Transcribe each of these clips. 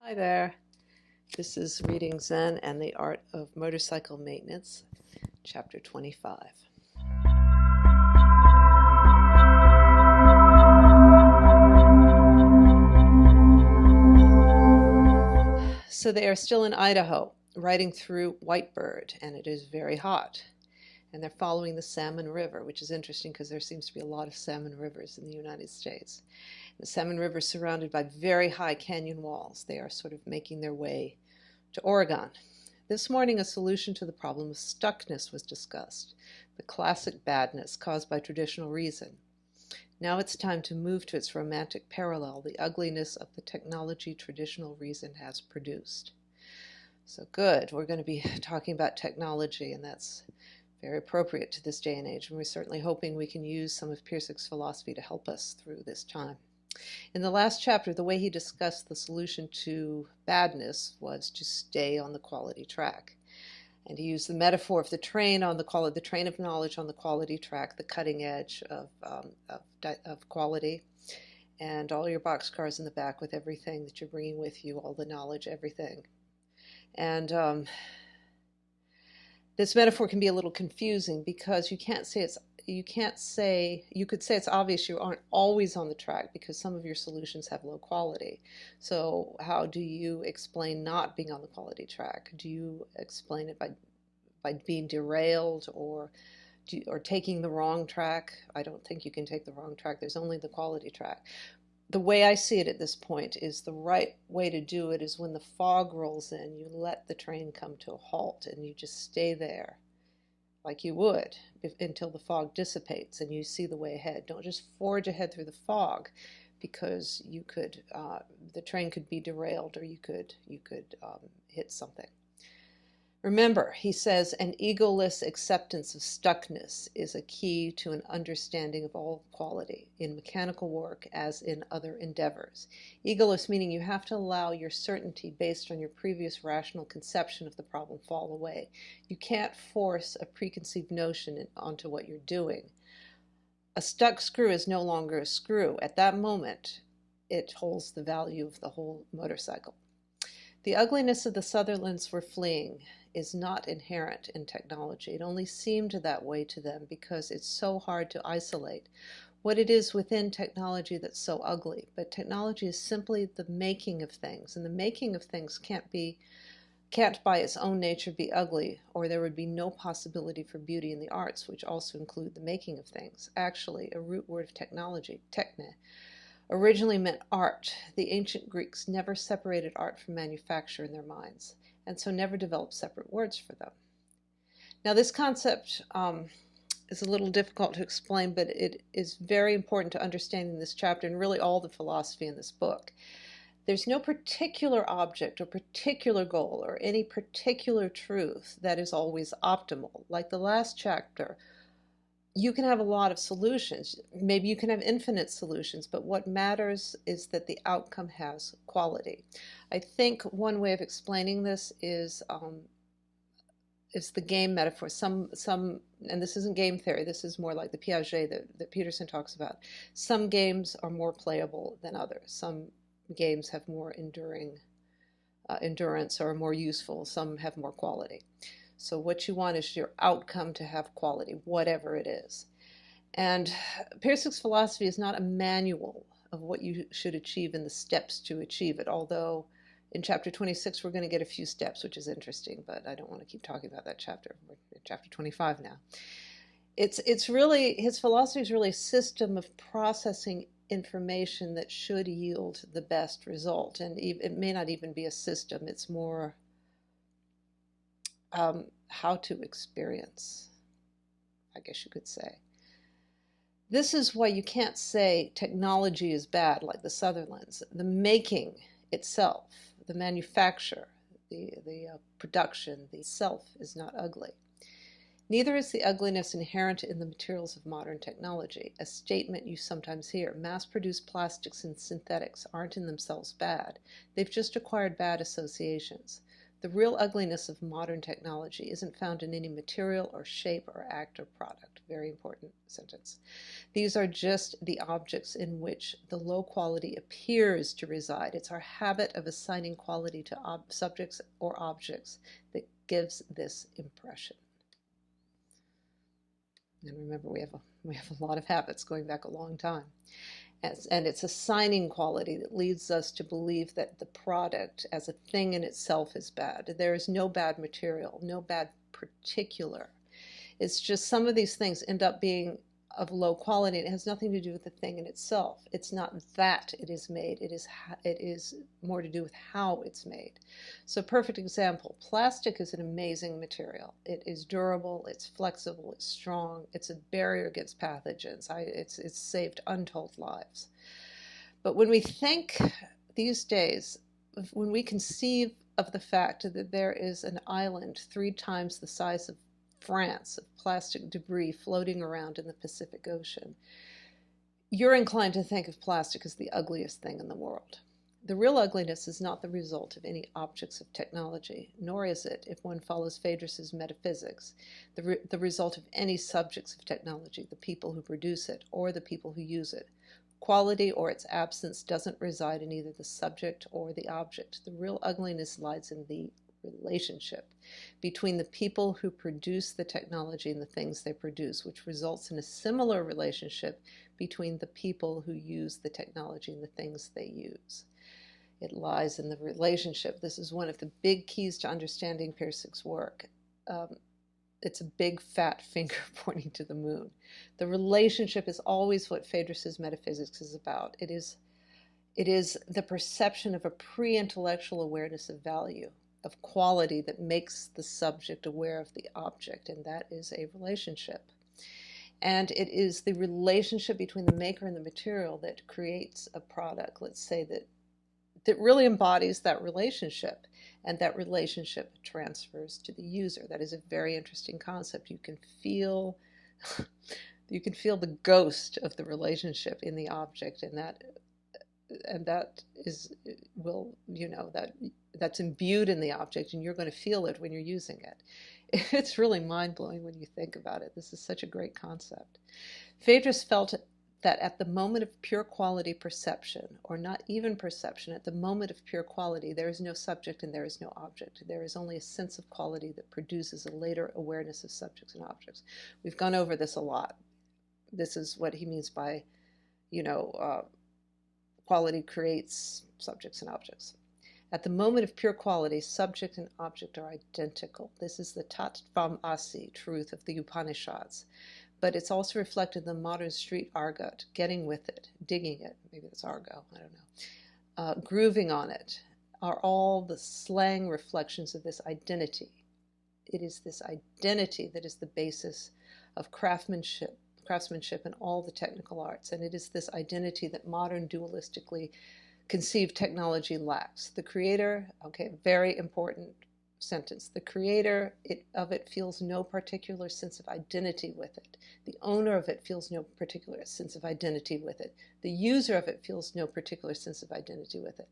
Hi there. This is Reading Zen and the Art of Motorcycle Maintenance, Chapter 25. So they are still in Idaho, riding through Whitebird, and it is very hot. And they're following the Salmon River, which is interesting because there seems to be a lot of salmon rivers in the United States. The Salmon River is surrounded by very high canyon walls. They are sort of making their way to Oregon. This morning, a solution to the problem of stuckness was discussed, the classic badness caused by traditional reason. Now it's time to move to its romantic parallel, the ugliness of the technology traditional reason has produced. So good, we're going to be talking about technology, and that's very appropriate to this day and age, and we're certainly hoping we can use some of Puryear's philosophy to help us through this time. In the last chapter, the way he discussed the solution to badness was to stay on the quality track. And he used the metaphor of the train the train of knowledge on the quality track, the cutting edge of quality, and all your boxcars in the back with everything that you're bringing with you, all the knowledge, everything. And this metaphor can be a little confusing because you could say it's obvious you aren't always on the track because some of your solutions have low quality. So how do you explain not being on the quality track? Do you explain it by being derailed or taking the wrong track? I don't think you can take the wrong track. There's only the quality track. The way I see it at this point is the right way to do it is when the fog rolls in, you let the train come to a halt and you just stay there like you would until the fog dissipates and you see the way ahead. Don't just forge ahead through the fog because the train could be derailed or you could hit something. Remember, he says, an egoless acceptance of stuckness is a key to an understanding of all quality, in mechanical work as in other endeavors. Egoless meaning you have to allow your certainty based on your previous rational conception of the problem fall away. You can't force a preconceived notion onto what you're doing. A stuck screw is no longer a screw. At that moment, it holds the value of the whole motorcycle. The ugliness of the Sutherlands were fleeing is not inherent in technology. It only seemed that way to them because it's so hard to isolate what it is within technology that's so ugly. But technology is simply the making of things, and the making of things can't by its own nature be ugly, or there would be no possibility for beauty in the arts, which also include the making of things. Actually, a root word of technology, techne, originally meant art. The ancient Greeks never separated art from manufacture in their minds, and so never developed separate words for them. Now this concept is a little difficult to explain, but it is very important to understanding this chapter and really all the philosophy in this book. There's no particular object or particular goal or any particular truth that is always optimal. Like the last chapter, you can have a lot of solutions. Maybe you can have infinite solutions, but what matters is that the outcome has quality. I think one way of explaining this is the game metaphor. And this isn't game theory, this is more like the Piaget that Peterson talks about. Some games are more playable than others. Some games have more endurance or are more useful. Some have more quality. So what you want is your outcome to have quality, whatever it is. And Puryear's philosophy is not a manual of what you should achieve and the steps to achieve it, although in chapter 26 we're going to get a few steps, which is interesting, but I don't want to keep talking about that chapter. We're in chapter 25 now. It's really, his philosophy is really a system of processing information that should yield the best result. And it may not even be a system, it's more how to experience, I guess you could say. This is why you can't say technology is bad like the Sutherlands. The making itself, the manufacture, the production, the self is not ugly. Neither is the ugliness inherent in the materials of modern technology, a statement you sometimes hear. Mass-produced plastics and synthetics aren't in themselves bad. They've just acquired bad associations. The real ugliness of modern technology isn't found in any material or shape or act or product. Very important sentence. These are just the objects in which the low quality appears to reside. It's our habit of assigning quality to subjects or objects that gives this impression. And remember, we have a lot of habits going back a long time. And it's assigning quality that leads us to believe that the product as a thing in itself is bad. There is no bad material, no bad particular. It's just some of these things end up being of low quality. It has nothing to do with the thing in itself. It's not that it is made. It is more to do with how it's made. So perfect example, plastic is an amazing material. It is durable, it's flexible, it's strong, it's a barrier against pathogens. It's saved untold lives. But when we think these days, when we conceive of the fact that there is an island 3 times the size of France of plastic debris floating around in the Pacific Ocean, you're inclined to think of plastic as the ugliest thing in the world. The real ugliness is not the result of any objects of technology, nor is it, if one follows Phaedrus's metaphysics, the result of any subjects of technology, the people who produce it or the people who use it. Quality or its absence doesn't reside in either the subject or the object. The real ugliness lies in the relationship between the people who produce the technology and the things they produce, which results in a similar relationship between the people who use the technology and the things they use. It lies in the relationship. This is one of the big keys to understanding Pirsig's work. It's a big fat finger pointing to the moon. The relationship is always what Phaedrus's metaphysics is about. It is the perception of a pre-intellectual awareness of value, of quality that makes the subject aware of the object, and that is a relationship. And it is the relationship between the maker and the material that creates a product, let's say, that really embodies that relationship, and that relationship transfers to the user. That is a very interesting concept. You can feel the ghost of the relationship in the object, and that is that's imbued in the object, and you're going to feel it when you're using it. It's really mind-blowing when you think about it. This is such a great concept. Phaedrus felt that at the moment of pure quality perception, or not even perception, at the moment of pure quality, there is no subject and there is no object. There is only a sense of quality that produces a later awareness of subjects and objects. We've gone over this a lot. This is what he means by, quality creates subjects and objects. At the moment of pure quality, subject and object are identical. This is the Tattvam Asi truth of the Upanishads. But it's also reflected in the modern street argot, getting with it, digging it, maybe that's argot, I don't know, grooving on it, are all the slang reflections of this identity. It is this identity that is the basis of craftsmanship and all the technical arts, and it is this identity that modern dualistically conceived technology lacks. The creator, very important sentence, the creator of it feels no particular sense of identity with it. The owner of it feels no particular sense of identity with it. The user of it feels no particular sense of identity with it.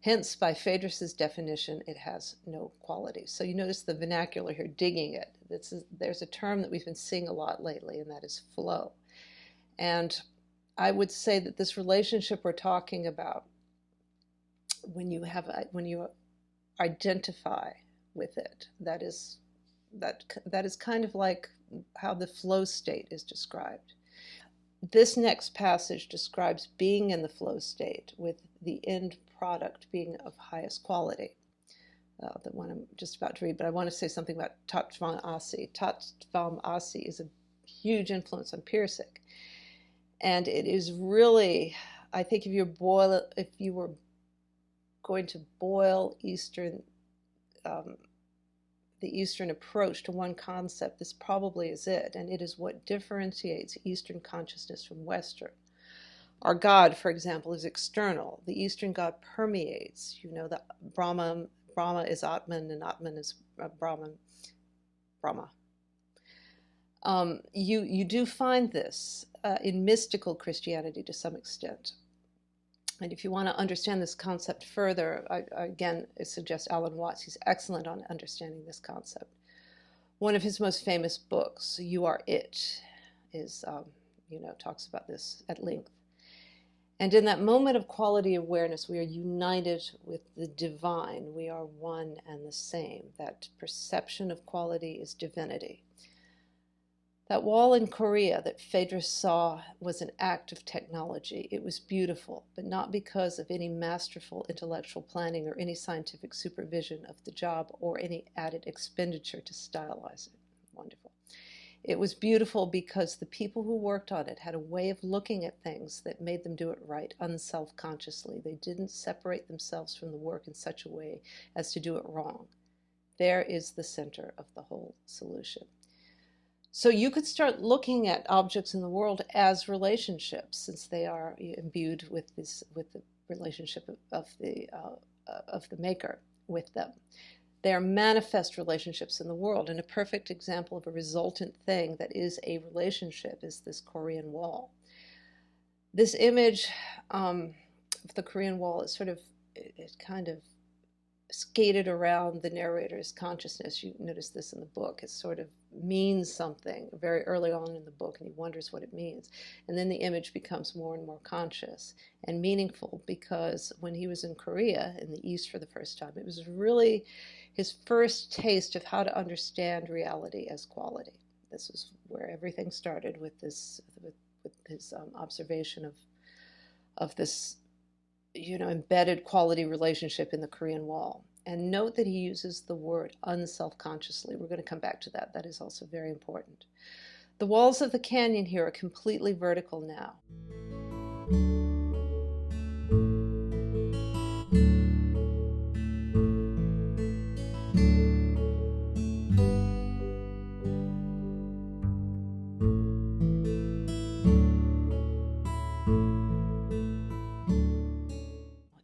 Hence, by Phaedrus's definition, it has no quality. So you notice the vernacular here, digging it. There's a term that we've been seeing a lot lately, and that is flow. And I would say that this relationship we're talking about, when you identify with it, that is kind of like how the flow state is described. This next passage describes being in the flow state with the end product being of highest quality. The one I'm just about to read, but I want to say something about Tattvam Asi. Tattvam Asi is a huge influence on Pirsig, and it is really, I think, if you were going to boil the Eastern approach to one concept, this probably is it, and it is what differentiates Eastern consciousness from Western. Our God, for example, is external. The Eastern God permeates. That Brahma is Atman, and Atman is Brahma. You do find this in mystical Christianity to some extent. And if you want to understand this concept further, again, I suggest Alan Watts. He's excellent on understanding this concept. One of his most famous books, You Are It, is, talks about this at length. And in that moment of quality awareness, we are united with the divine. We are one and the same. That perception of quality is divinity. That wall in Korea that Phaedra saw was an act of technology. It was beautiful, but not because of any masterful intellectual planning or any scientific supervision of the job or any added expenditure to stylize it. Wonderful. It was beautiful because the people who worked on it had a way of looking at things that made them do it right, unself-consciously. They didn't separate themselves from the work in such a way as to do it wrong. There is the center of the whole solution. So you could start looking at objects in the world as relationships, since they are imbued with the relationship of the maker with them. They are manifest relationships in the world, and a perfect example of a resultant thing that is a relationship is this Korean wall. This image of the Korean wall is it kind of skated around the narrator's consciousness. You notice this in the book. It sort of means something very early on in the book, and he wonders what it means. And then the image becomes more and more conscious and meaningful, because when he was in Korea, in the East for the first time, it was really his first taste of how to understand reality as quality. This is where everything started, with his observation of this embedded quality relationship in the Korean wall. And note that he uses the word unselfconsciously. We're going to come back to that. That is also very important. The walls of the canyon here are completely vertical now.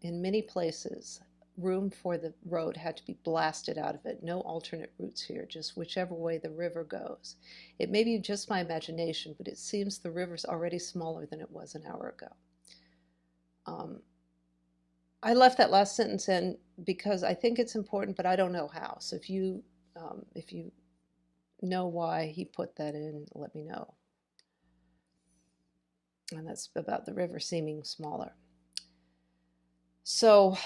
In many places, room for the road had to be blasted out of it. No alternate routes here, just whichever way the river goes. It may be just my imagination, but it seems the river's already smaller than it was an hour ago. I left that last sentence in because I think it's important, but I don't know how. So if you know why he put that in, let me know. And that's about the river seeming smaller. So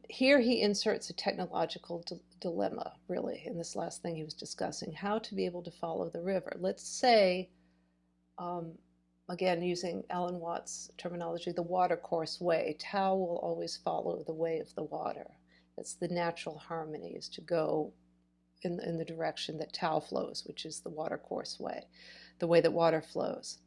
here he inserts a technological dilemma, really, in this last thing he was discussing, how to be able to follow the river. Let's say, again, using Alan Watts' terminology, the watercourse way. Tao will always follow the way of the water. That's the natural harmony, is to go in the direction that Tao flows, which is the watercourse way, the way that water flows.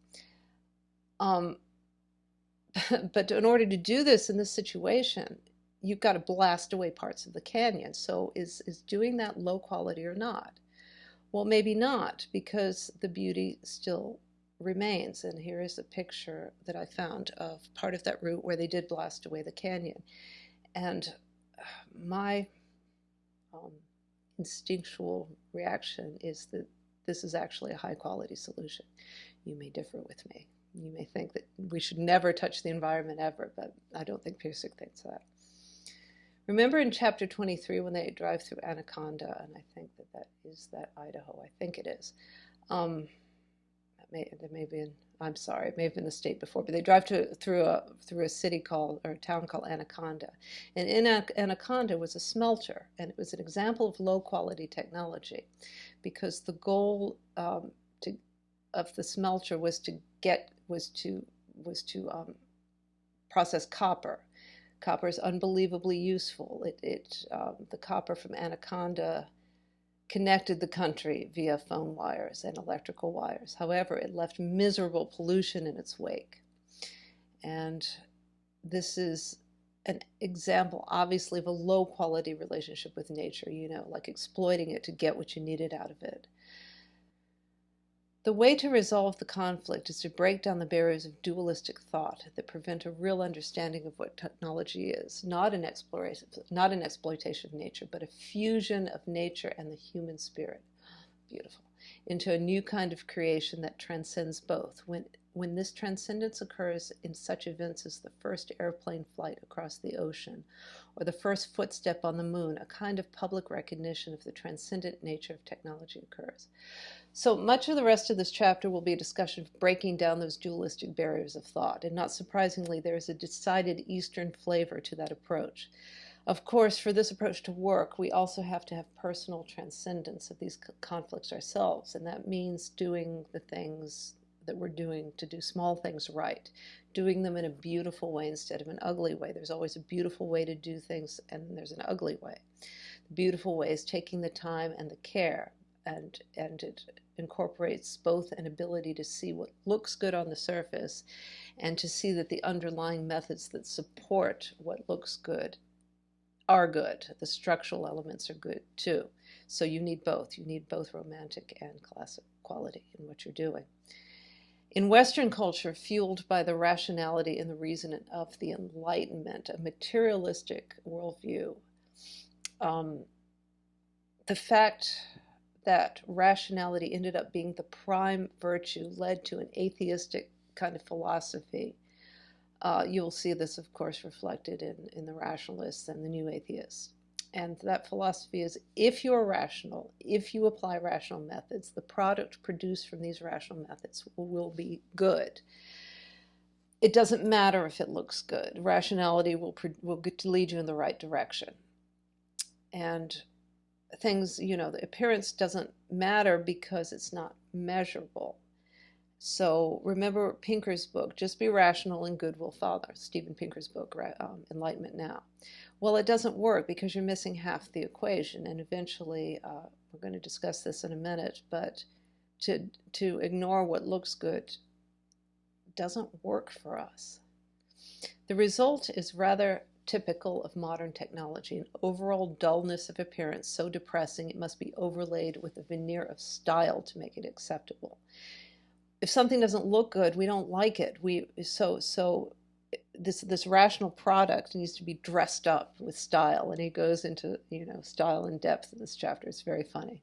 But in order to do this in this situation, you've got to blast away parts of the canyon. So is doing that low quality or not? Well, maybe not, because the beauty still remains. And here is a picture that I found of part of that route where they did blast away the canyon. And my instinctual reaction is that this is actually a high quality solution. You may differ with me. You may think that we should never touch the environment ever, but I don't think Puryear thinks that. Remember in chapter 23 when they drive through Anaconda, and I think that is that Idaho. I think it is. It may be in, I'm sorry, it may have been the state before, but they drive through a city called, or a town called Anaconda. And in Anaconda was a smelter, and it was an example of low quality technology, because the goal of the smelter was to process copper. Copper is unbelievably useful. The copper from Anaconda connected the country via phone wires and electrical wires. However, it left miserable pollution in its wake. And this is an example, obviously, of a low quality relationship with nature, like exploiting it to get what you needed out of it. The way to resolve the conflict is to break down the barriers of dualistic thought that prevent a real understanding of what technology is, not an exploitation of nature, but a fusion of nature and the human spirit. Beautiful. Into a new kind of creation that transcends both. when this transcendence occurs in such events as the first airplane flight across the ocean, or the first footstep on the moon, a kind of public recognition of the transcendent nature of technology occurs. So much of the rest of this chapter will be a discussion of breaking down those dualistic barriers of thought, and not surprisingly, there is a decided Eastern flavor to that approach. Of course, for this approach to work, we also have to have personal transcendence of these conflicts ourselves, and that means doing the things that we're doing to do small things right, doing them in a beautiful way instead of an ugly way. There's always a beautiful way to do things, and there's an ugly way. The beautiful way is taking the time and the care, and it incorporates both an ability to see what looks good on the surface and to see that the underlying methods that support what looks good are good. The structural elements are good too. So you need both. You need both romantic and classic quality in what you're doing. In Western culture, fueled by the rationality and the reason of the Enlightenment, a materialistic worldview, the fact that rationality ended up being the prime virtue led to an atheistic kind of philosophy. You'll see this, of course, reflected in the rationalists and the new atheists. And that philosophy is, if you're rational, if you apply rational methods, the product produced from these rational methods will be good. It doesn't matter if it looks good. Rationality will lead you in the right direction. And things, the appearance doesn't matter because it's not measurable. So remember Pinker's book, Just Be Rational and Good Will Follow, Steven Pinker's book, Enlightenment Now. Well, it doesn't work because you're missing half the equation, and eventually, we're going to discuss this in a minute, but to ignore what looks good doesn't work for us. The result is rather typical of modern technology, an overall dullness of appearance so depressing it must be overlaid with a veneer of style to make it acceptable. If something doesn't look good, we don't like it. This rational product needs to be dressed up with style, and he goes into style in depth in this chapter. It's very funny.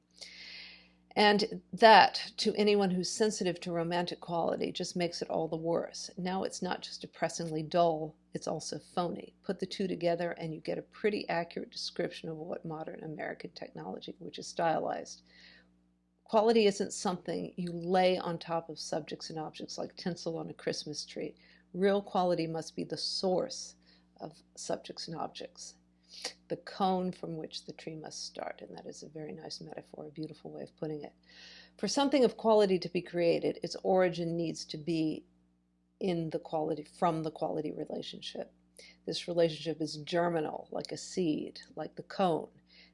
And that, to anyone who's sensitive to romantic quality, just makes it all the worse. Now it's not just depressingly dull, it's also phony. Put the two together and you get a pretty accurate description of what modern American technology, which is stylized. Quality isn't something you lay on top of subjects and objects like tinsel on a Christmas tree. Real quality must be the source of subjects and objects, the cone from which the tree must start. And that is a very nice metaphor, a beautiful way of putting it. For something of quality to be created, its origin needs to be from the quality relationship. This relationship is germinal, like a seed, like the cone.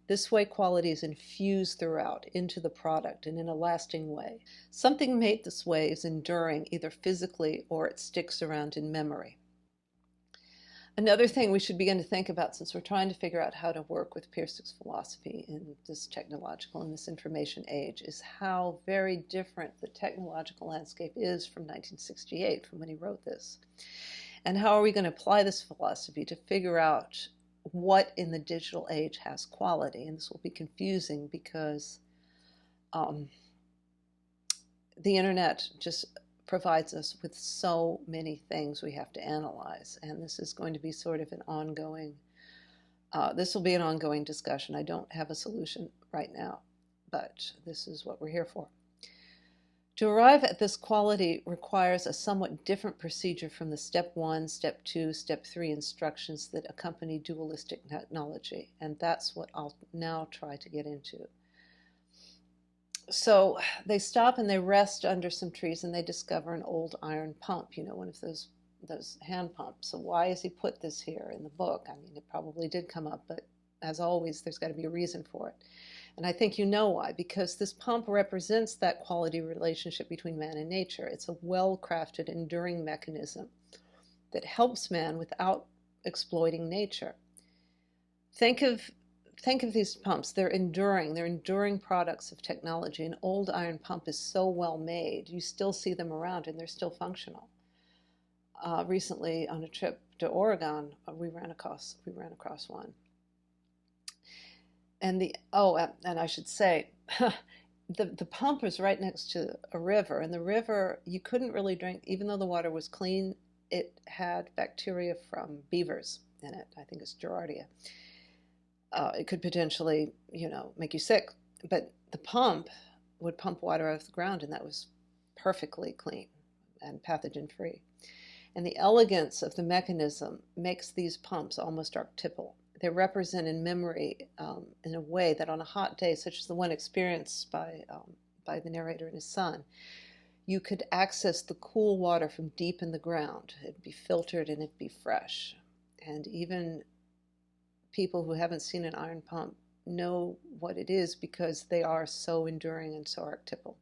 This way quality is infused throughout into the product and in a lasting way. Something made this way is enduring either physically or it sticks around in memory. Another thing we should begin to think about, since we're trying to figure out how to work with Pirsig's philosophy in this technological and this information age, is how very different the technological landscape is from 1968, from when he wrote this. And how are we going to apply this philosophy to figure out what in the digital age has quality? And this will be confusing because the internet just provides us with so many things we have to analyze, and this is going to be sort of an ongoing discussion. I don't have a solution right now, but this is what we're here for. To arrive at this quality requires a somewhat different procedure from the step 1, step 2, step 3 instructions that accompany dualistic technology, and that's what I'll now try to get into. So they stop and they rest under some trees and they discover an old iron pump, one of those hand pumps. So why has he put this here in the book? I mean, it probably did come up, but as always, there's got to be a reason for it. And I think you know why, because this pump represents that quality relationship between man and nature. It's a well-crafted, enduring mechanism that helps man without exploiting nature. Think of these pumps. They're enduring products of technology. An old iron pump is so well made, you still see them around and they're still functional. Recently on a trip to Oregon, we ran across one. And I should say, the pump was right next to a river, and the river, you couldn't really drink, even though the water was clean. It had bacteria from beavers in it. I think it's Gerardia. It could potentially, make you sick. But the pump would pump water out of the ground, and that was perfectly clean and pathogen free. And the elegance of the mechanism makes these pumps almost archetypal. They represent in memory, in a way that on a hot day, such as the one experienced by the narrator and his son, you could access the cool water from deep in the ground. It'd be filtered and it'd be fresh. And even people who haven't seen an iron pump know what it is because they are so enduring and so archetypal.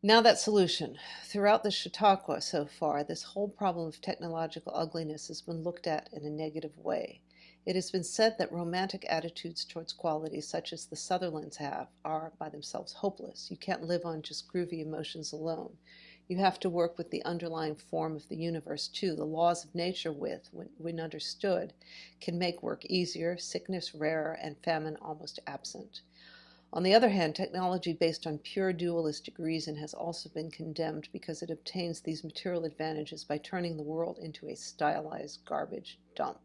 Now that solution. Throughout the Chautauqua so far, this whole problem of technological ugliness has been looked at in a negative way. It has been said that romantic attitudes towards qualities such as the Sutherlands have are by themselves hopeless. You can't live on just groovy emotions alone. You have to work with the underlying form of the universe too. The laws of nature, when understood, can make work easier, sickness rarer, and famine almost absent. On the other hand, technology based on pure dualistic reason has also been condemned because it obtains these material advantages by turning the world into a stylized garbage dump.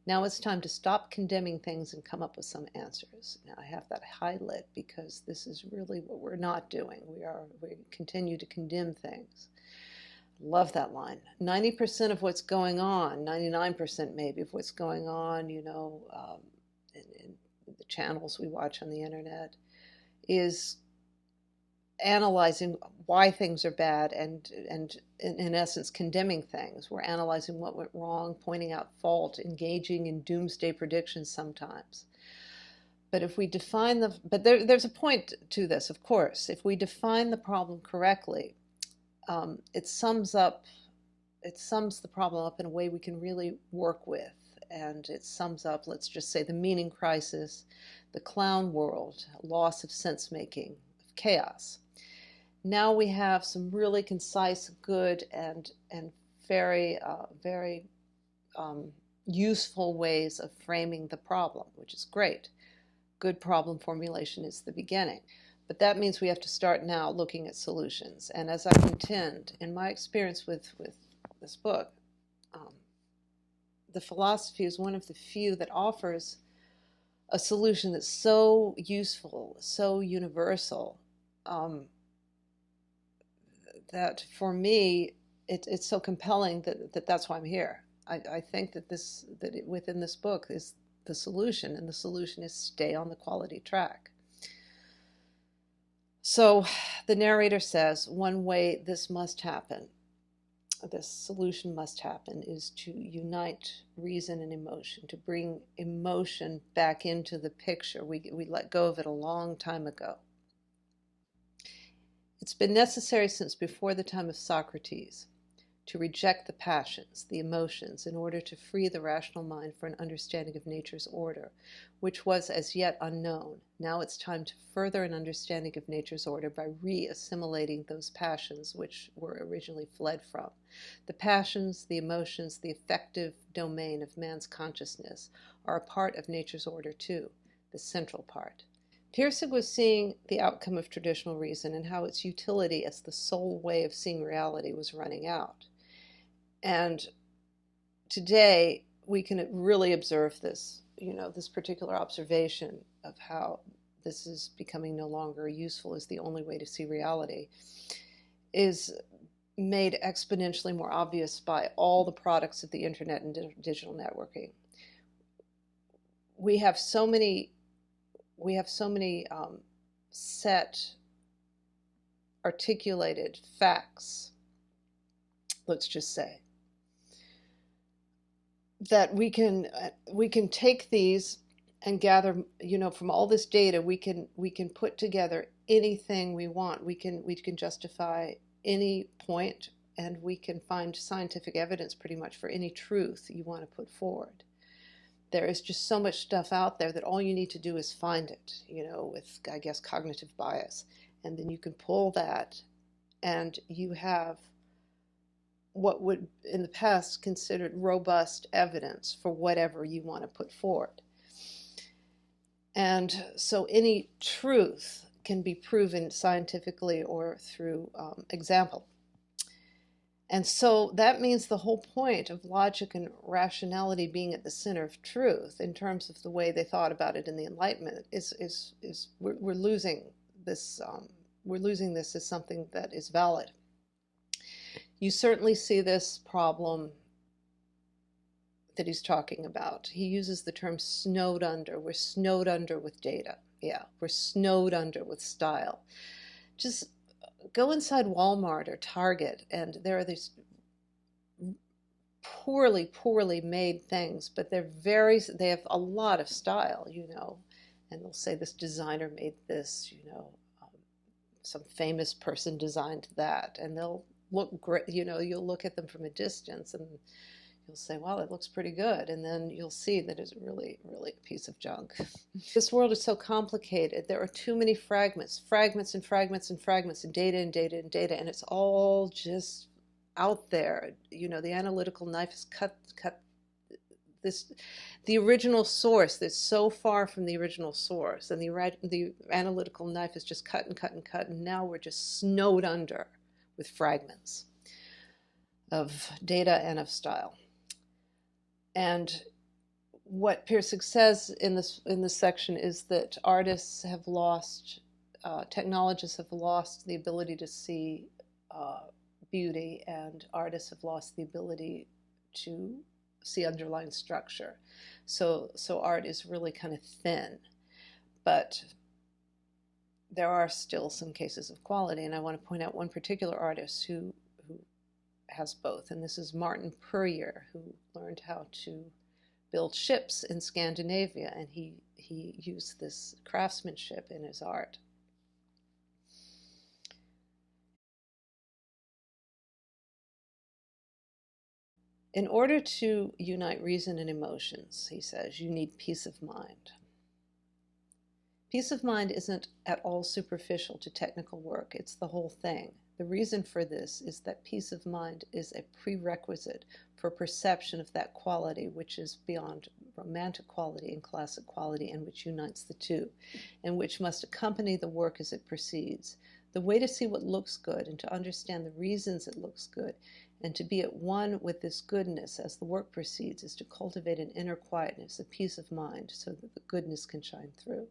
Now it's time to stop condemning things and come up with some answers. Now I have that highlight because this is really what we're not doing. We continue to condemn things. Love that line. 90% of what's going on, 99% maybe of what's going on, in the channels we watch on the internet, is analyzing why things are bad and in essence condemning things. We're analyzing what went wrong, pointing out fault, engaging in doomsday predictions sometimes. But if we define there's a point to this, of course. If we define the problem correctly, it sums the problem up in a way we can really work with. And it sums up, let's just say, the meaning crisis, the clown world, loss of sense-making, of chaos. Now we have some really concise, good, and very, very useful ways of framing the problem, which is great. Good problem formulation is the beginning. But that means we have to start now looking at solutions. And as I contend, in my experience with this book, the philosophy is one of the few that offers a solution that's so useful, so universal, that for me, it's so compelling that's why I'm here. I think that within this book is the solution, and the solution is stay on the quality track. So the narrator says one way this solution must happen, is to unite reason and emotion, to bring emotion back into the picture. We let go of it a long time ago. It's been necessary since before the time of Socrates to reject the passions, the emotions, in order to free the rational mind for an understanding of nature's order, which was as yet unknown. Now it's time to further an understanding of nature's order by re-assimilating those passions which were originally fled from. The passions, the emotions, the affective domain of man's consciousness are a part of nature's order too, the central part. Pearson was seeing the outcome of traditional reason and how its utility as the sole way of seeing reality was running out. And today we can really observe this, this particular observation of how this is becoming no longer useful as the only way to see reality is made exponentially more obvious by all the products of the internet and digital networking. We have so many set, articulated facts, let's just say, that we can take these and gather, from all this data, we can put together anything we want. We can justify any point, and we can find scientific evidence pretty much for any truth you want to put forward. There is just so much stuff out there that all you need to do is find it, with, I guess, cognitive bias. And then you can pull that, and you have what would in the past considered robust evidence for whatever you want to put forward. And so any truth can be proven scientifically or through example. And so that means the whole point of logic and rationality being at the center of truth, in terms of the way they thought about it in the Enlightenment, is we're losing this. We're losing this as something that is valid. You certainly see this problem that he's talking about. He uses the term snowed under. We're snowed under with data. Yeah, we're snowed under with style. Just go inside Walmart or Target, and there are these poorly made things, but they have a lot of style, and they'll say this designer made this, some famous person designed that, and they'll look great. You'll look at them from a distance and you'll say, wow, that looks pretty good. And then you'll see that it's really, really a piece of junk. This world is so complicated. There are too many fragments and fragments and fragments, and data and data and data, and it's all just out there. The analytical knife is cut the original source that's so far from the original source, and the analytical knife is just cut and cut and cut, and now we're just snowed under with fragments of data and of style. And what Puryear says in this section is that artists have lost, technologists have lost the ability to see beauty, and artists have lost the ability to see underlying structure. So art is really kind of thin, but there are still some cases of quality, and I want to point out one particular artist who has both, and this is Martin Puryear, who learned how to build ships in Scandinavia, and he used this craftsmanship in his art. In order to unite reason and emotions, he says, you need peace of mind. Peace of mind isn't at all superficial to technical work, it's the whole thing. The reason for this is that peace of mind is a prerequisite for perception of that quality which is beyond romantic quality and classic quality, and which unites the two, and which must accompany the work as it proceeds. The way to see what looks good and to understand the reasons it looks good and to be at one with this goodness as the work proceeds is to cultivate an inner quietness, a peace of mind, so that the goodness can shine through.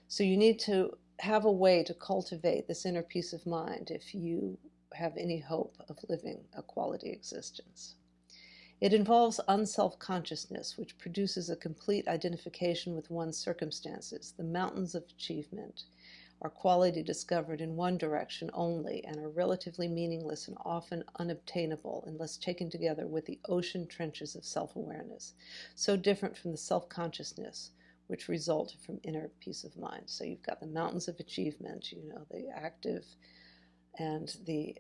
So you need to have a way to cultivate this inner peace of mind if you have any hope of living a quality existence. It involves unself-consciousness, which produces a complete identification with one's circumstances. The mountains of achievement are quality discovered in one direction only, and are relatively meaningless and often unobtainable unless taken together with the ocean trenches of self-awareness, so different from the self-consciousness which result from inner peace of mind. So you've got the mountains of achievement, the active, and the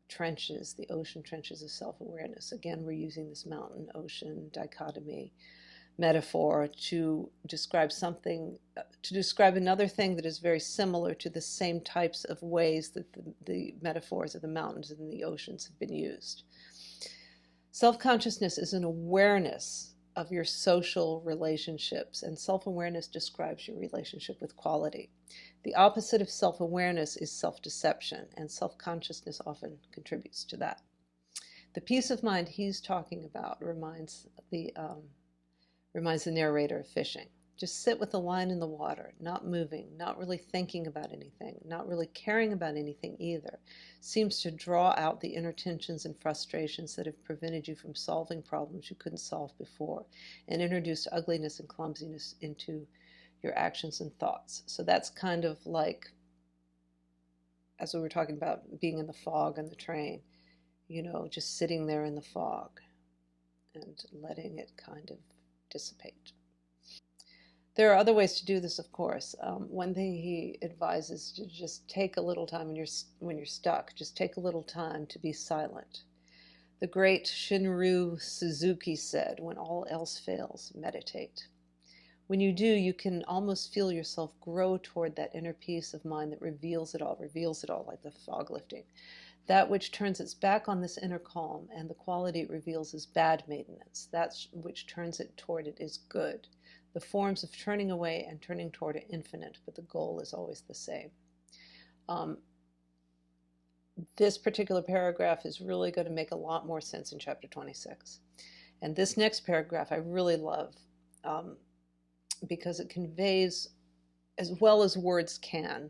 trenches, the ocean trenches of self-awareness. Again, we're using this mountain-ocean dichotomy metaphor to describe another thing that is very similar to the same types of ways that the metaphors of the mountains and the oceans have been used. Self-consciousness is an awareness of your social relationships, and self-awareness describes your relationship with quality. The opposite of self-awareness is self-deception, and self-consciousness often contributes to that. The peace of mind he's talking about reminds the narrator of fishing. Just sit with the line in the water, not moving, not really thinking about anything, not really caring about anything either. Seems to draw out the inner tensions and frustrations that have prevented you from solving problems you couldn't solve before, and introduce ugliness and clumsiness into your actions and thoughts. So that's kind of like, as we were talking about being in the fog on the train, just sitting there in the fog and letting it kind of dissipate. There are other ways to do this, of course. One thing he advises to just take a little time when you're stuck. Just take a little time to be silent. The great Shinryu Suzuki said, when all else fails, meditate. When you do, you can almost feel yourself grow toward that inner peace of mind that reveals it all, like the fog lifting. That which turns its back on this inner calm and the quality it reveals is bad maintenance. That which turns it toward it is good. The forms of turning away and turning toward are infinite, but the goal is always the same. This particular paragraph is really going to make a lot more sense in chapter 26. And this next paragraph I really love because it conveys, as well as words can,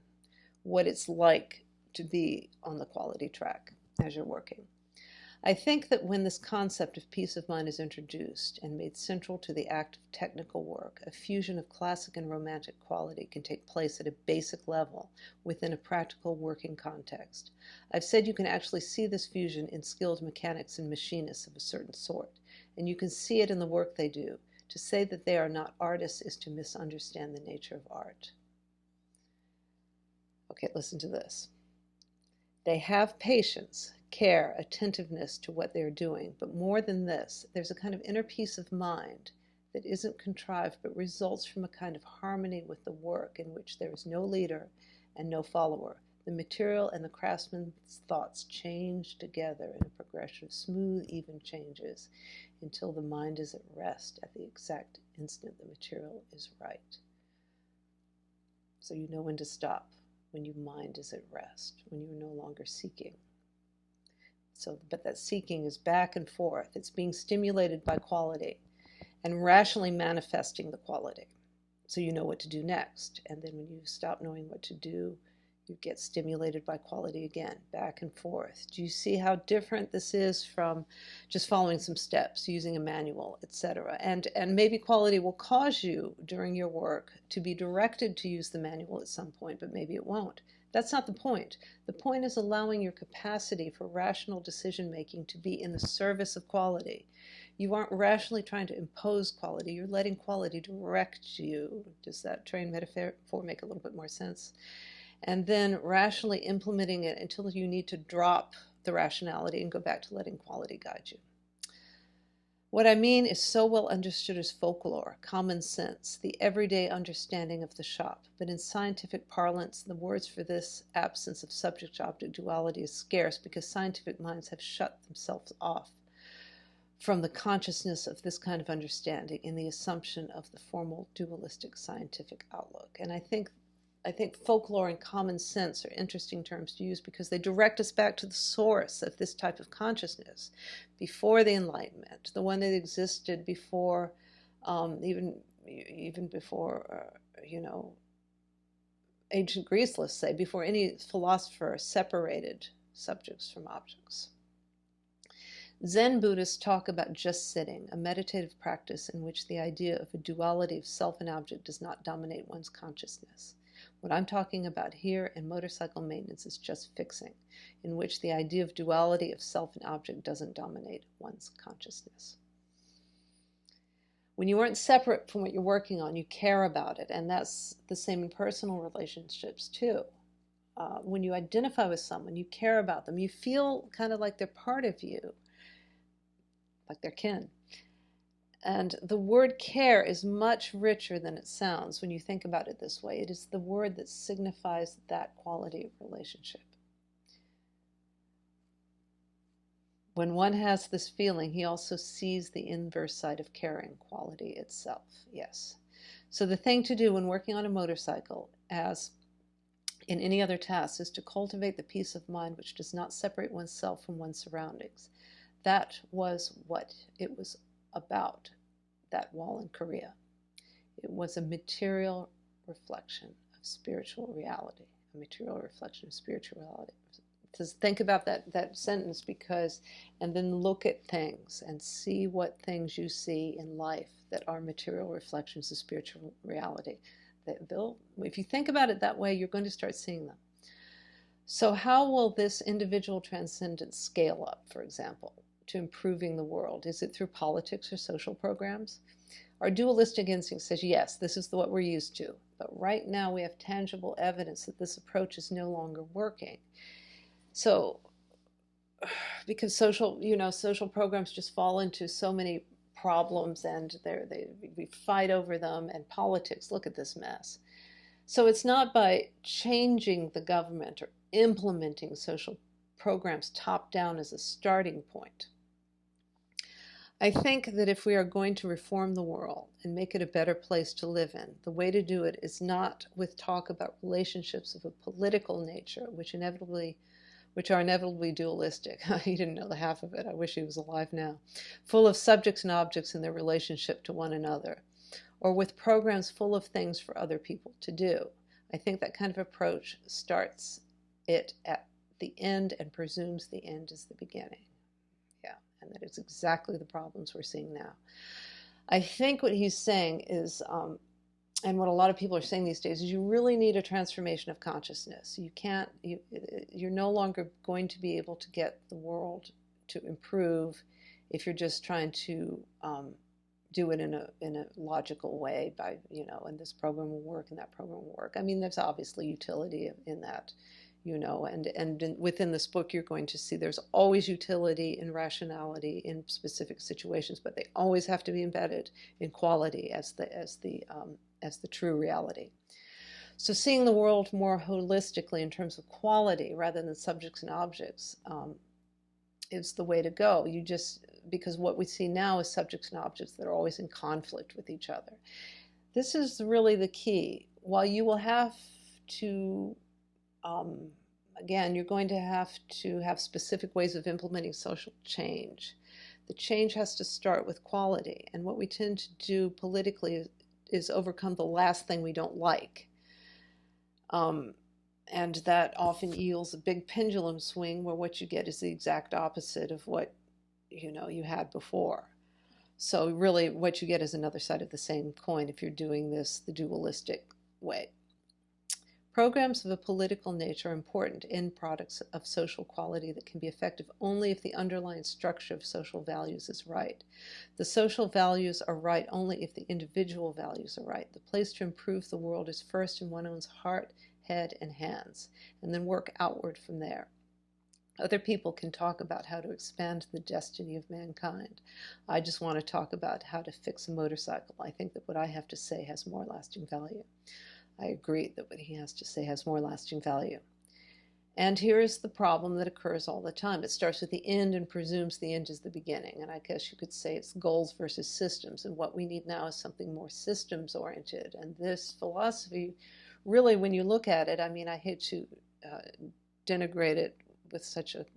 what it's like to be on the quality track as you're working. I think that when this concept of peace of mind is introduced and made central to the act of technical work, a fusion of classic and romantic quality can take place at a basic level within a practical working context. I've said you can actually see this fusion in skilled mechanics and machinists of a certain sort, and you can see it in the work they do. To say that they are not artists is to misunderstand the nature of art. Okay, listen to this. They have patience, care, attentiveness to what they're doing, but more than this, there's a kind of inner peace of mind that isn't contrived but results from a kind of harmony with the work in which there is no leader and no follower. The material and the craftsman's thoughts change together in a progression of smooth, even changes until the mind is at rest at the exact instant the material is right. So you know when to stop, when your mind is at rest, when you're no longer seeking. So, but that seeking is back and forth. It's being stimulated by quality and rationally manifesting the quality. So you know what to do next. And then when you stop knowing what to do, you get stimulated by quality again, back and forth. Do you see how different this is from just following some steps, using a manual, etc.? And maybe quality will cause you during your work to be directed to use the manual at some point, but maybe it won't. That's not the point. The point is allowing your capacity for rational decision-making to be in the service of quality. You aren't rationally trying to impose quality. You're letting quality direct you. Does that train metaphor make a little bit more sense? And then rationally implementing it until you need to drop the rationality and go back to letting quality guide you. What I mean is so well understood as folklore, common sense, the everyday understanding of the shop. But in scientific parlance, the words for this absence of subject-object duality is scarce because scientific minds have shut themselves off from the consciousness of this kind of understanding in the assumption of the formal dualistic scientific outlook. And I think folklore and common sense are interesting terms to use because they direct us back to the source of this type of consciousness before the Enlightenment, the one that existed before, even before, ancient Greece, let's say, before any philosopher separated subjects from objects. Zen Buddhists talk about just sitting, a meditative practice in which the idea of a duality of self and object does not dominate one's consciousness. What I'm talking about here in motorcycle maintenance is just fixing, in which the idea of duality of self and object doesn't dominate one's consciousness. When you aren't separate from what you're working on, you care about it, and that's the same in personal relationships too. When you identify with someone, you care about them. You feel kind of like they're part of you, like they're kin. And the word care is much richer than it sounds when you think about it this way. It is the word that signifies that quality of relationship. When one has this feeling, he also sees the inverse side of caring, quality itself. Yes. So the thing to do when working on a motorcycle, as in any other task, is to cultivate the peace of mind which does not separate oneself from one's surroundings. That was what it was about, that wall in Korea. It was a material reflection of spiritual reality, a material reflection of spiritual reality. Just think about that sentence and then look at things and see what things you see in life that are material reflections of spiritual reality. If you think about it that way, you're going to start seeing them. So how will this individual transcendence scale up, for example, to improving the world? Is it through politics or social programs? Our dualistic instinct says, yes, this is what we're used to. But right now we have tangible evidence that this approach is no longer working. So, because social programs just fall into so many problems and we fight over them, and politics, look at this mess. So it's not by changing the government or implementing social programs top down as a starting point. I think that if we are going to reform the world and make it a better place to live in, the way to do it is not with talk about relationships of a political nature, which are inevitably dualistic. He didn't know the half of it. I wish he was alive now. Full of subjects and objects in their relationship to one another, or with programs full of things for other people to do. I think that kind of approach starts it at the end and presumes the end is the beginning. And that it's exactly the problems we're seeing now. I think what he's saying is, and what a lot of people are saying these days, is you really need a transformation of consciousness. You're no longer going to be able to get the world to improve if you're just trying to do it in a logical way by, and this program will work and that program will work. I mean, there's obviously utility in that. Within this book, you're going to see there's always utility and rationality in specific situations, but they always have to be embedded in quality as the true reality. So seeing the world more holistically in terms of quality rather than subjects and objects is the way to go. Because what we see now is subjects and objects that are always in conflict with each other. This is really the key. While you will have to again, you're going to have specific ways of implementing social change. The change has to start with quality. And what we tend to do politically is overcome the last thing we don't like. And that often yields a big pendulum swing where what you get is the exact opposite of what you had before. So really what you get is another side of the same coin if you're doing this the dualistic way. Programs of a political nature are important end products of social quality that can be effective only if the underlying structure of social values is right. The social values are right only if the individual values are right. The place to improve the world is first in one's heart, head, and hands, and then work outward from there. Other people can talk about how to expand the destiny of mankind. I just want to talk about how to fix a motorcycle. I think that what I have to say has more lasting value. I agree that what he has to say has more lasting value. And here is the problem that occurs all the time. It starts with the end and presumes the end is the beginning. And I guess you could say it's goals versus systems. And what we need now is something more systems-oriented. And this philosophy, really, when you look at it, I mean, I hate to denigrate it with such a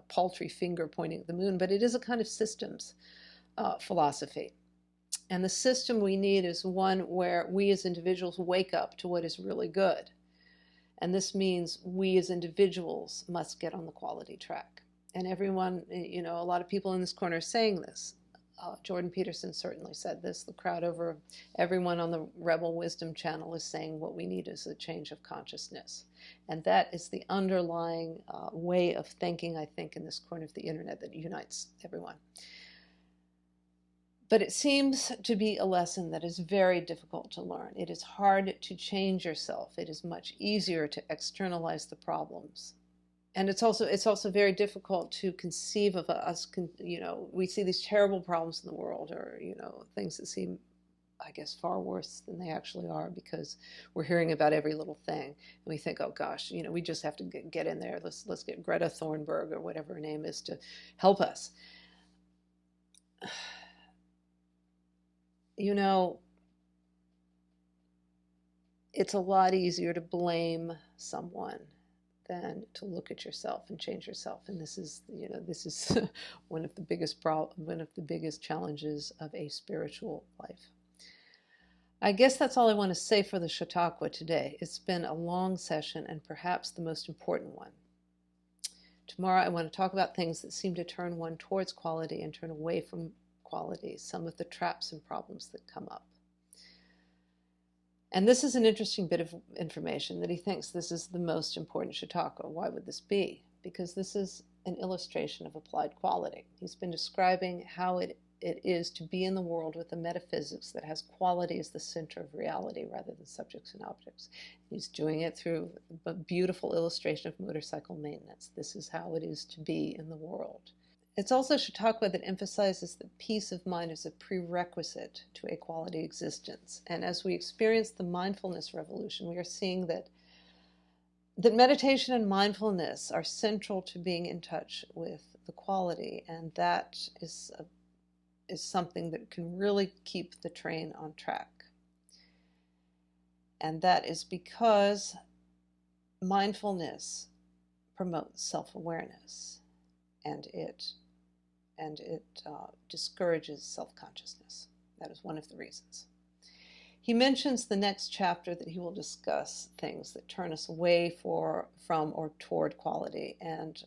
paltry finger pointing at the moon, but it is a kind of systems philosophy. And the system we need is one where we as individuals wake up to what is really good. And this means we as individuals must get on the quality track. And everyone, a lot of people in this corner are saying this. Jordan Peterson certainly said this. The crowd over, everyone on the Rebel Wisdom channel is saying what we need is a change of consciousness. And that is the underlying way of thinking, I think, in this corner of the internet that unites everyone. But it seems to be a lesson that is very difficult to learn. It is hard to change yourself. It is much easier to externalize the problems. And it's also very difficult to conceive of us, we see these terrible problems in the world, or, things that seem, I guess, far worse than they actually are, because we're hearing about every little thing. And we think, oh gosh, we just have to get in there. Let's get Greta Thunberg or whatever her name is to help us. It's a lot easier to blame someone than to look at yourself and change yourself. And this is one of the biggest challenges of a spiritual life. I guess that's all I want to say for the Chautauqua today. It's been a long session and perhaps the most important one. Tomorrow I want to talk about things that seem to turn one towards quality and turn away from quality, some of the traps and problems that come up. And this is an interesting bit of information that he thinks this is the most important Chautauqua. Why would this be? Because this is an illustration of applied quality. He's been describing how it is to be in the world with a metaphysics that has quality as the center of reality rather than subjects and objects. He's doing it through a beautiful illustration of motorcycle maintenance. This is how it is to be in the world. It's also Chautauqua that emphasizes that peace of mind is a prerequisite to a quality existence. And as we experience the mindfulness revolution, we are seeing that that meditation and mindfulness are central to being in touch with the quality, and that is something that can really keep the train on track. And that is because mindfulness promotes self-awareness, and it discourages self-consciousness. That is one of the reasons. He mentions the next chapter that he will discuss things that turn us away from or toward quality, and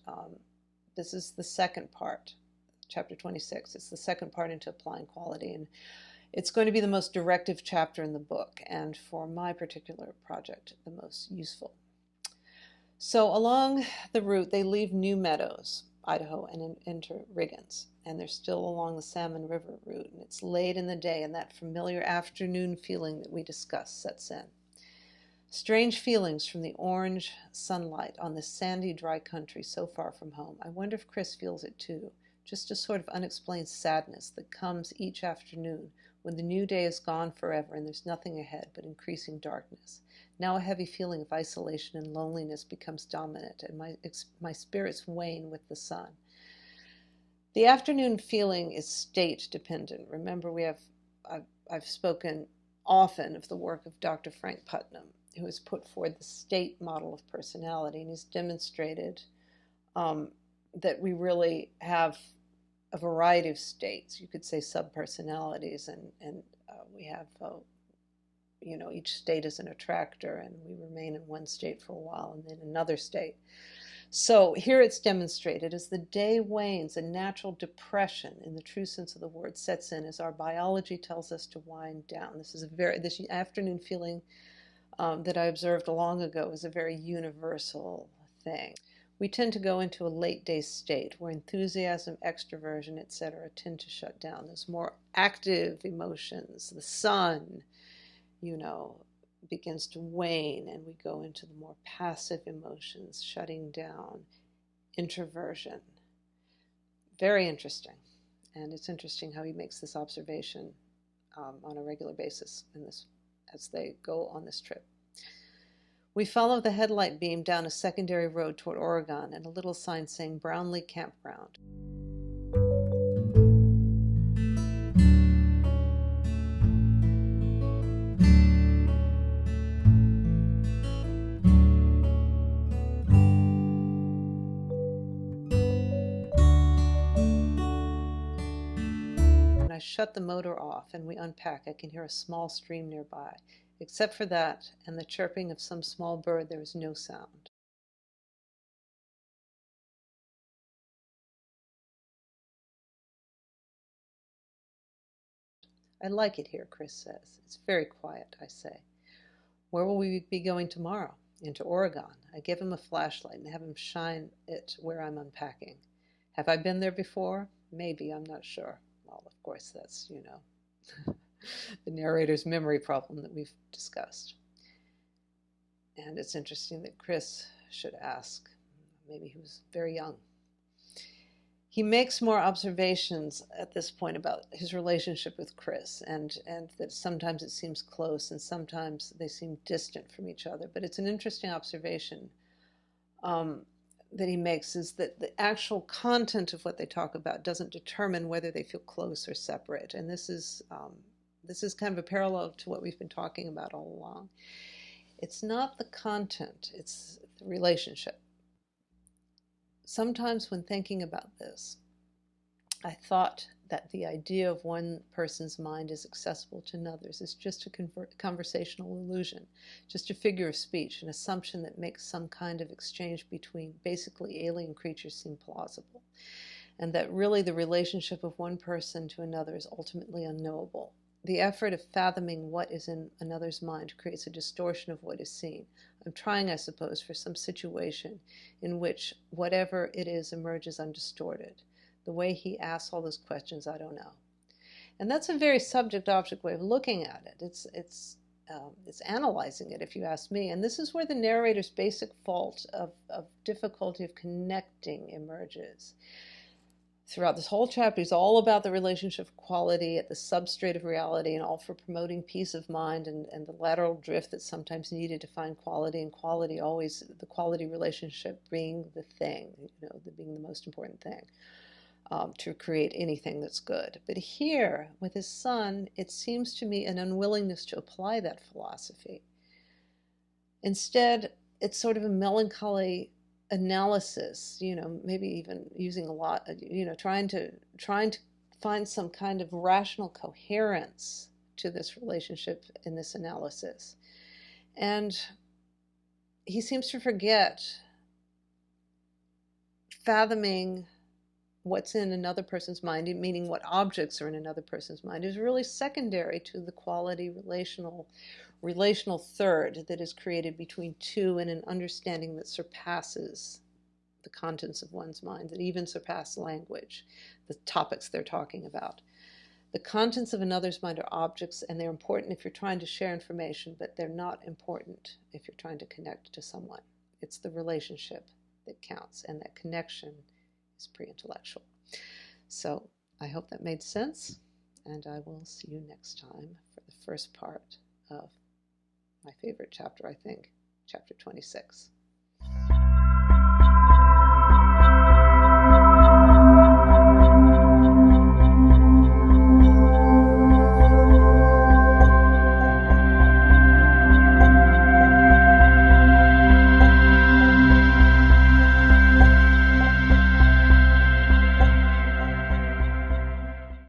this is the second part, chapter 26. It's the second part into applying quality, and it's going to be the most directive chapter in the book, and for my particular project, the most useful. So along the route, they leave New Meadows, Idaho, and enter Riggins, and they're still along the Salmon River route, and it's late in the day, and that familiar afternoon feeling that we discussed sets in. Strange feelings from the orange sunlight on this sandy, dry country so far from home. I wonder if Chris feels it too, just a sort of unexplained sadness that comes each afternoon when the new day is gone forever and there's nothing ahead but increasing darkness. Now a heavy feeling of isolation and loneliness becomes dominant, and my spirits wane with the sun. The afternoon feeling is state dependent. Remember, I've spoken often of the work of Dr. Frank Putnam, who has put forward the state model of personality, and he's demonstrated that we really have a variety of states. You could say subpersonalities, and we have each state is an attractor, and we remain in one state for a while and then another state. So here it's demonstrated as the day wanes, a natural depression in the true sense of the word sets in as our biology tells us to wind down. This afternoon feeling that I observed long ago is a very universal thing. We tend to go into a late day state where enthusiasm, extroversion, etc. tend to shut down. There's more active emotions. The sun, begins to wane, and we go into the more passive emotions, shutting down, introversion. Very interesting. And it's interesting how he makes this observation on a regular basis as they go on this trip. We follow the headlight beam down a secondary road toward Oregon and a little sign saying Brownlee Campground. When I shut the motor off and we unpack, I can hear a small stream nearby. Except for that and the chirping of some small bird, there is no sound. I like it here, Chris says. It's very quiet, I say. Where will we be going tomorrow? Into Oregon. I give him a flashlight and have him shine it where I'm unpacking. Have I been there before? Maybe, I'm not sure. Well, of course, that's, the narrator's memory problem that we've discussed. And it's interesting that Chris should ask. Maybe he was very young. He makes more observations at this point about his relationship with Chris, and that sometimes it seems close and sometimes they seem distant from each other. But it's an interesting observation that he makes, is that the actual content of what they talk about doesn't determine whether they feel close or separate. And this is kind of a parallel to what we've been talking about all along. It's not the content, it's the relationship. Sometimes when thinking about this, I thought that the idea of one person's mind is accessible to another's is just a conversational illusion, just a figure of speech, an assumption that makes some kind of exchange between basically alien creatures seem plausible, and that really the relationship of one person to another is ultimately unknowable. The effort of fathoming what is in another's mind creates a distortion of what is seen. I'm trying, I suppose, for some situation in which whatever it is emerges undistorted. The way he asks all those questions, I don't know. And that's a very subject-object way of looking at it. It's analyzing it, if you ask me. And this is where the narrator's basic fault of difficulty of connecting emerges. throughout this whole chapter, he's all about the relationship of quality at the substrate of reality, and all for promoting peace of mind and the lateral drift that's sometimes needed to find quality, and quality always, the quality relationship being the thing, being the most important thing. To create anything that's good. But here, with his son, it seems to me an unwillingness to apply that philosophy. Instead, it's sort of a melancholy analysis, maybe even using a lot, trying to find some kind of rational coherence to this relationship in this analysis. And he seems to forget fathoming what's in another person's mind, meaning what objects are in another person's mind, is really secondary to the quality relational third that is created between two in an understanding that surpasses the contents of one's mind, that even surpass language, the topics they're talking about. The contents of another's mind are objects, and they're important if you're trying to share information, but they're not important if you're trying to connect to someone. It's the relationship that counts, and that connection is pre-intellectual. So I hope that made sense, and I will see you next time for the first part of my favorite chapter, I think, chapter 26.